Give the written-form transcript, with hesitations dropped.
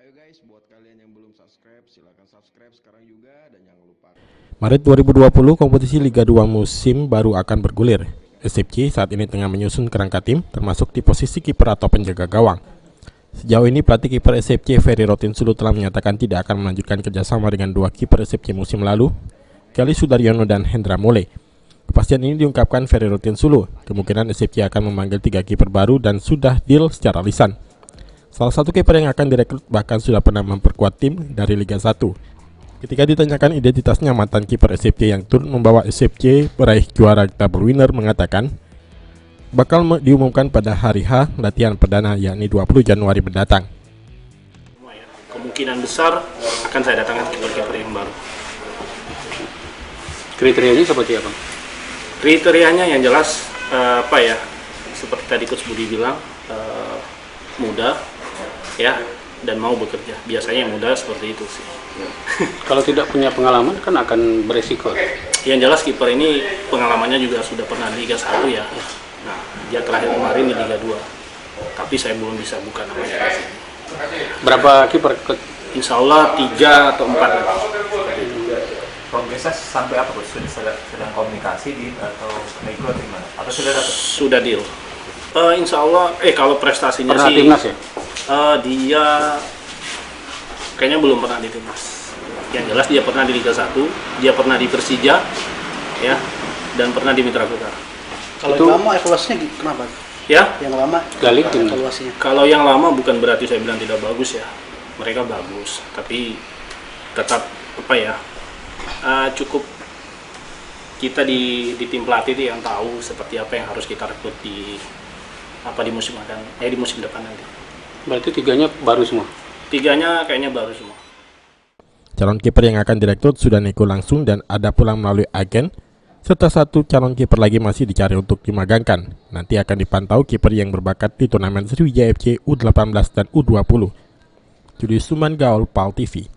Ayo guys, buat kalian yang belum subscribe, silahkan subscribe sekarang juga. Dan jangan lupa Maret 2020, kompetisi Liga 2 musim baru akan bergulir. SCP saat ini tengah menyusun kerangka tim, termasuk di posisi kiper atau penjaga gawang. Sejauh ini pelatih kiper SCP Ferry Rotinsulu telah menyatakan tidak akan melanjutkan kerjasama dengan dua kiper SCP musim lalu, Kelly Sudaryono dan Hendra Mole. Kepastian ini diungkapkan Ferry Rotinsulu. Kemungkinan SCP akan memanggil 3 kiper baru dan sudah deal secara lisan. Salah satu kiper yang akan direkrut bahkan sudah pernah memperkuat tim dari Liga 1. Ketika ditanyakan identitasnya, mantan kiper SCP yang turut membawa SCP meraih juara double winner mengatakan bakal diumumkan pada hari H latihan perdana, yakni 20 Januari mendatang. Kemungkinan besar akan saya datangkan kiper-kiper yang baru. Kriterianya seperti apa? Kriterianya yang jelas seperti tadi Coach Budi bilang, muda ya, dan mau bekerja. Biasanya yang muda seperti itu sih. Kalau tidak punya pengalaman kan akan beresiko. Yang jelas kiper ini pengalamannya juga sudah pernah di Liga 1 ya. Nah, dia terakhir kemarin di Liga 2. Tapi saya belum bisa buka namanya di sini. Berapa kiper? Insya Allah 3 atau 4 lagi. Progresnya sampai apa, Coach? Sedang komunikasi atau nego atau gimana? Atau sudah dapat? Sudah deal. Insya Allah, kalau prestasinya Pernah sih timnas ya? Dia kayaknya belum pernah di timnas. Yang jelas dia pernah di Liga 1, dia pernah di Persija, ya, dan pernah di Mitra Kukar. Kalau yang lama evaluasinya kenapa? Ya, Yang lama Galik timnas. evaluasinya. kalau yang lama bukan berarti saya bilang tidak bagus ya. Mereka bagus, tapi tetap cukup kita di tim pelatih itu yang tahu seperti apa yang harus kita rekrut di musim di musim depan nanti. Berarti 3-nya baru semua? 3-nya kayaknya baru semua. Calon kiper yang akan direkrut sudah nego langsung dan ada pula melalui agen, serta 1 calon kiper lagi masih dicari untuk dimagangkan. Nanti akan dipantau kiper yang berbakat di turnamen Sriwijaya FC U18 dan U20. Julius Suman Gaul, PAL TV.